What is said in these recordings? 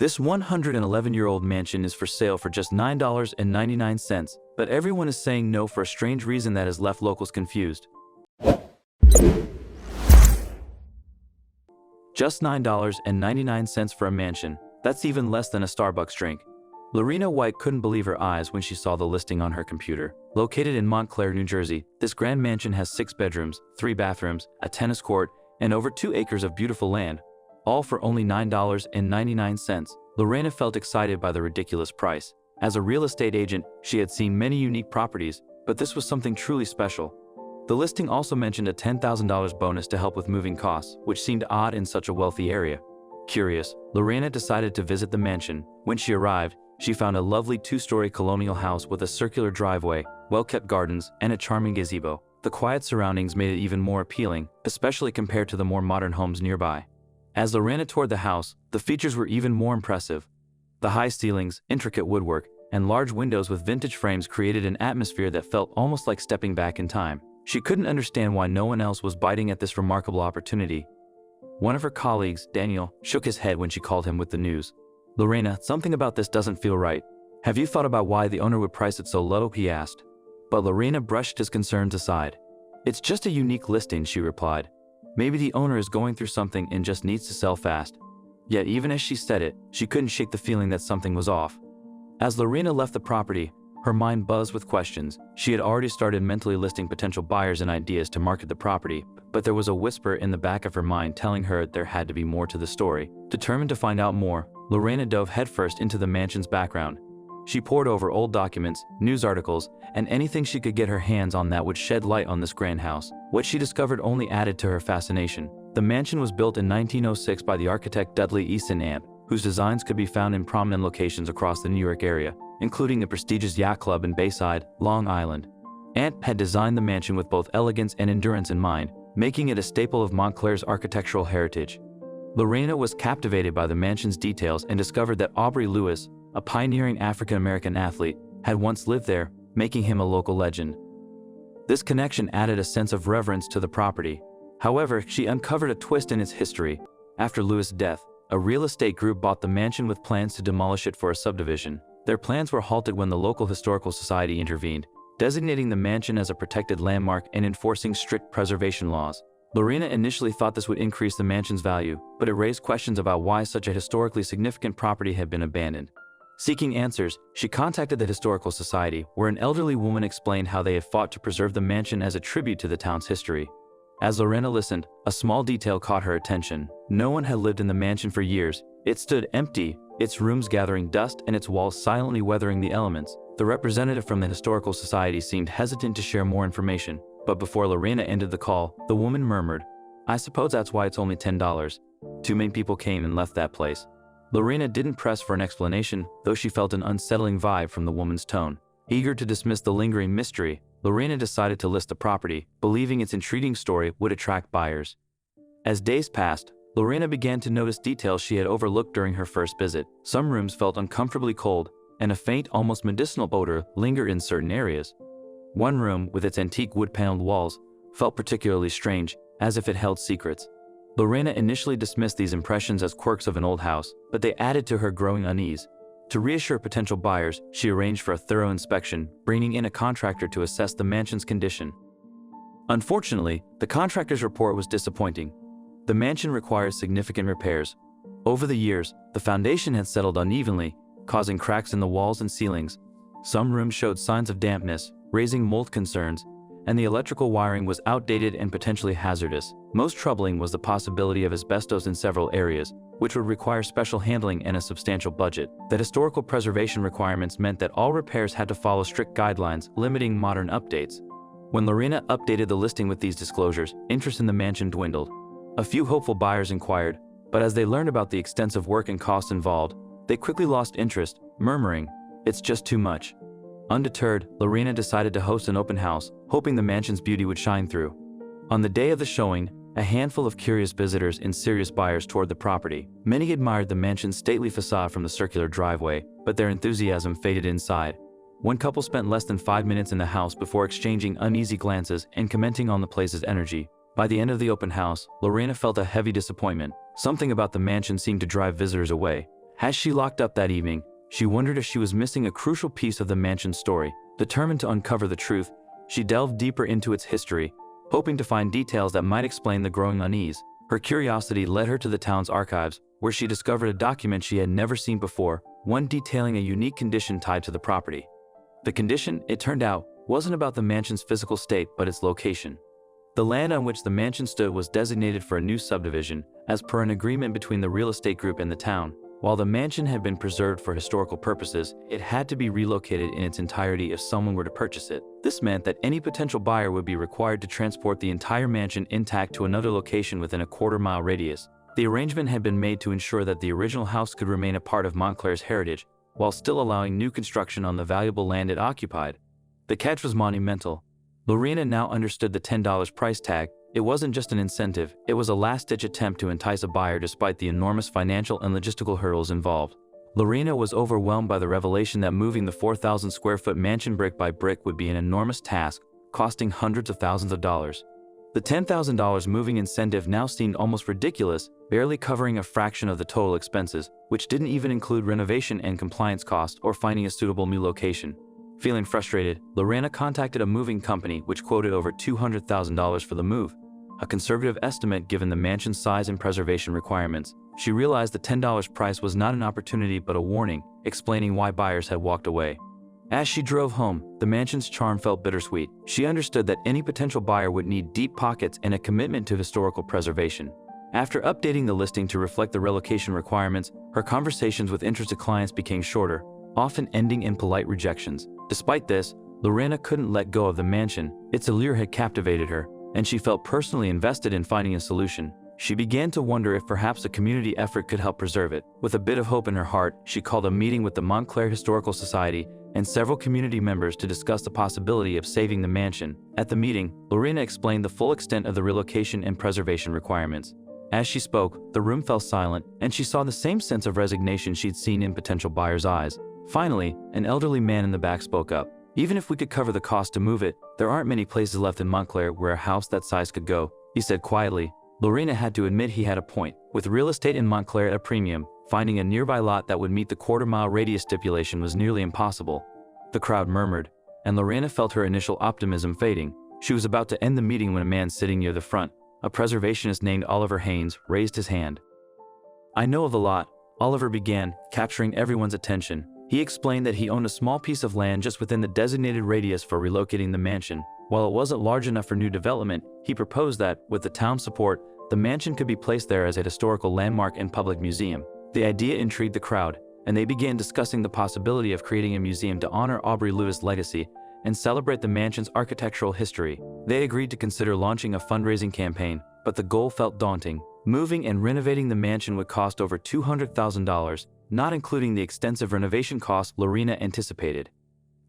This 111-year-old mansion is for sale for just $9.99, but everyone is saying no for a strange reason that has left locals confused. Just $9.99 for a mansion. That's even less than a Starbucks drink. Lorena White couldn't believe her eyes when she saw the listing on her computer. Located in Montclair, New Jersey, this grand mansion has 6 bedrooms, 3 bathrooms, a tennis court, and over 2 acres of beautiful land, all for only $9.99. Lorena felt excited by the ridiculous price. As a real estate agent, she had seen many unique properties, but this was something truly special. The listing also mentioned a $10,000 bonus to help with moving costs, which seemed odd in such a wealthy area. Curious, Lorena decided to visit the mansion. When she arrived, she found a lovely 2-story colonial house with a circular driveway, well-kept gardens, and a charming gazebo. The quiet surroundings made it even more appealing, especially compared to the more modern homes nearby. As Lorena toured the house, the features were even more impressive. The high ceilings, intricate woodwork, and large windows with vintage frames created an atmosphere that felt almost like stepping back in time. She couldn't understand why no one else was biting at this remarkable opportunity. One of her colleagues, Daniel, shook his head when she called him with the news. "Lorena, something about this doesn't feel right. Have you thought about why the owner would price it so low?" he asked. But Lorena brushed his concerns aside. "It's just a unique listing," she replied. "Maybe the owner is going through something and just needs to sell fast." Yet even as she said it, she couldn't shake the feeling that something was off. As Lorena left the property, her mind buzzed with questions. She had already started mentally listing potential buyers and ideas to market the property, but there was a whisper in the back of her mind telling her there had to be more to the story. Determined to find out more, Lorena dove headfirst into the mansion's background. She pored over old documents, news articles, and anything she could get her hands on that would shed light on this grand house. What she discovered only added to her fascination. The mansion was built in 1906 by the architect Dudley Easton Amp, whose designs could be found in prominent locations across the New York area, including the prestigious yacht club in Bayside, Long Island. Amp had designed the mansion with both elegance and endurance in mind, making it a staple of Montclair's architectural heritage. Lorena was captivated by the mansion's details and discovered that Aubrey Lewis, a pioneering African-American athlete, had once lived there, making him a local legend. This connection added a sense of reverence to the property. However, she uncovered a twist in its history. After Lewis' death, a real estate group bought the mansion with plans to demolish it for a subdivision. Their plans were halted when the local historical society intervened, designating the mansion as a protected landmark and enforcing strict preservation laws. Lorena initially thought this would increase the mansion's value, but it raised questions about why such a historically significant property had been abandoned. Seeking answers, she contacted the Historical Society, where an elderly woman explained how they had fought to preserve the mansion as a tribute to the town's history. As Lorena listened, a small detail caught her attention. No one had lived in the mansion for years. It stood empty, its rooms gathering dust and its walls silently weathering the elements. The representative from the Historical Society seemed hesitant to share more information, but before Lorena ended the call, the woman murmured, "I suppose that's why it's only $10. Too many people came and left that place." Lorena didn't press for an explanation, though she felt an unsettling vibe from the woman's tone. Eager to dismiss the lingering mystery, Lorena decided to list the property, believing its intriguing story would attract buyers. As days passed, Lorena began to notice details she had overlooked during her first visit. Some rooms felt uncomfortably cold, and a faint, almost medicinal odor lingered in certain areas. One room, with its antique wood-paneled walls, felt particularly strange, as if it held secrets. Lorena initially dismissed these impressions as quirks of an old house, but they added to her growing unease. To reassure potential buyers, she arranged for a thorough inspection, bringing in a contractor to assess the mansion's condition. Unfortunately, the contractor's report was disappointing. The mansion required significant repairs. Over the years, the foundation had settled unevenly, causing cracks in the walls and ceilings. Some rooms showed signs of dampness, raising mold concerns, and the electrical wiring was outdated and potentially hazardous. Most troubling was the possibility of asbestos in several areas, which would require special handling and a substantial budget. The historical preservation requirements meant that all repairs had to follow strict guidelines, limiting modern updates. When Lorena updated the listing with these disclosures, interest in the mansion dwindled. A few hopeful buyers inquired, but as they learned about the extensive work and costs involved, they quickly lost interest, murmuring, "It's just too much." Undeterred, Lorena decided to host an open house, hoping the mansion's beauty would shine through. On the day of the showing, a handful of curious visitors and serious buyers toured the property. Many admired the mansion's stately facade from the circular driveway, but their enthusiasm faded inside. One couple spent less than 5 minutes in the house before exchanging uneasy glances and commenting on the place's energy. By the end of the open house, Lorena felt a heavy disappointment. Something about the mansion seemed to drive visitors away. As she locked up that evening, she wondered if she was missing a crucial piece of the mansion's story. Determined to uncover the truth, she delved deeper into its history, hoping to find details that might explain the growing unease. Her curiosity led her to the town's archives, where she discovered a document she had never seen before, one detailing a unique condition tied to the property. The condition, it turned out, wasn't about the mansion's physical state but its location. The land on which the mansion stood was designated for a new subdivision, as per an agreement between the real estate group and the town. While the mansion had been preserved for historical purposes, it had to be relocated in its entirety if someone were to purchase it. This meant that any potential buyer would be required to transport the entire mansion intact to another location within a quarter-mile radius. The arrangement had been made to ensure that the original house could remain a part of Montclair's heritage, while still allowing new construction on the valuable land it occupied. The catch was monumental. Lorena now understood the $10 price tag. It wasn't just an incentive, it was a last-ditch attempt to entice a buyer despite the enormous financial and logistical hurdles involved. Lorena was overwhelmed by the revelation that moving the 4,000-square-foot mansion brick by brick would be an enormous task, costing hundreds of thousands of dollars. The $10,000 moving incentive now seemed almost ridiculous, barely covering a fraction of the total expenses, which didn't even include renovation and compliance costs or finding a suitable new location. Feeling frustrated, Lorena contacted a moving company which quoted over $200,000 for the move, a conservative estimate given the mansion's size and preservation requirements. She realized the $10 price was not an opportunity but a warning, explaining why buyers had walked away. As she drove home, the mansion's charm felt bittersweet. She understood that any potential buyer would need deep pockets and a commitment to historical preservation. After updating the listing to reflect the relocation requirements, her conversations with interested clients became shorter, often ending in polite rejections. Despite this, Lorena couldn't let go of the mansion. Its allure had captivated her, and she felt personally invested in finding a solution. She began to wonder if perhaps a community effort could help preserve it. With a bit of hope in her heart, she called a meeting with the Montclair Historical Society and several community members to discuss the possibility of saving the mansion. At the meeting, Lorena explained the full extent of the relocation and preservation requirements. As she spoke, the room fell silent, and she saw the same sense of resignation she'd seen in potential buyers' eyes. Finally, an elderly man in the back spoke up. "Even if we could cover the cost to move it, there aren't many places left in Montclair where a house that size could go," he said quietly. Lorena had to admit he had a point. With real estate in Montclair at a premium, finding a nearby lot that would meet the quarter-mile radius stipulation was nearly impossible. The crowd murmured, and Lorena felt her initial optimism fading. She was about to end the meeting when a man sitting near the front, a preservationist named Oliver Haynes, raised his hand. "I know of the lot," Oliver began, capturing everyone's attention. He explained that he owned a small piece of land just within the designated radius for relocating the mansion. While it wasn't large enough for new development, he proposed that, with the town's support, the mansion could be placed there as a historical landmark and public museum. The idea intrigued the crowd, and they began discussing the possibility of creating a museum to honor Aubrey Lewis' legacy and celebrate the mansion's architectural history. They agreed to consider launching a fundraising campaign, but the goal felt daunting. Moving and renovating the mansion would cost over $200,000, not including the extensive renovation costs Lorena anticipated.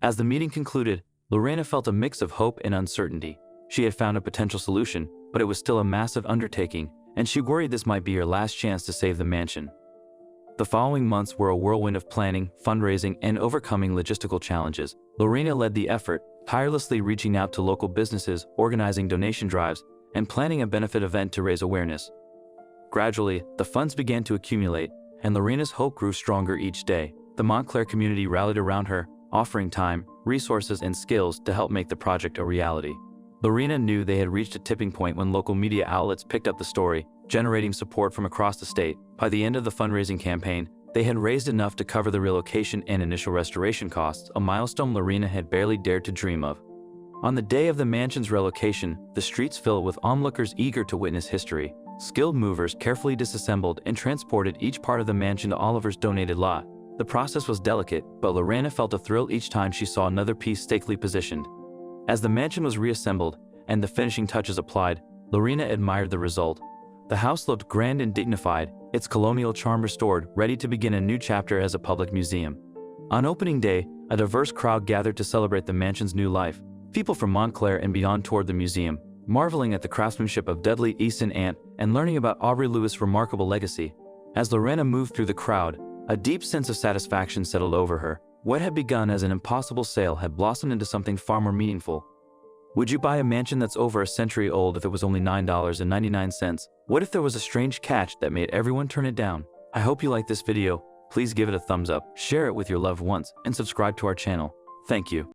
As the meeting concluded, Lorena felt a mix of hope and uncertainty. She had found a potential solution, but it was still a massive undertaking, and she worried this might be her last chance to save the mansion. The following months were a whirlwind of planning, fundraising, and overcoming logistical challenges. Lorena led the effort, tirelessly reaching out to local businesses, organizing donation drives, and planning a benefit event to raise awareness. Gradually, the funds began to accumulate, and Lorena's hope grew stronger each day. The Montclair community rallied around her, offering time, resources, and skills to help make the project a reality. Lorena knew they had reached a tipping point when local media outlets picked up the story, generating support from across the state. By the end of the fundraising campaign, they had raised enough to cover the relocation and initial restoration costs, a milestone Lorena had barely dared to dream of. On the day of the mansion's relocation, the streets filled with onlookers eager to witness history. Skilled movers carefully disassembled and transported each part of the mansion to Oliver's donated lot. The process was delicate, but Lorena felt a thrill each time she saw another piece stakely positioned. As the mansion was reassembled and the finishing touches applied, Lorena admired the result. The house looked grand and dignified, its colonial charm restored, ready to begin a new chapter as a public museum. On opening day, a diverse crowd gathered to celebrate the mansion's new life. People from Montclair and beyond toured the museum, marveling at the craftsmanship of Dudley Easton Ant and learning about Aubrey Lewis' remarkable legacy. As Lorena moved through the crowd, a deep sense of satisfaction settled over her. What had begun as an impossible sale had blossomed into something far more meaningful. Would you buy a mansion that's over a century old if it was only $9.99? What if there was a strange catch that made everyone turn it down? I hope you liked this video. please give it a thumbs up, share it with your loved ones, and subscribe to our channel. Thank you.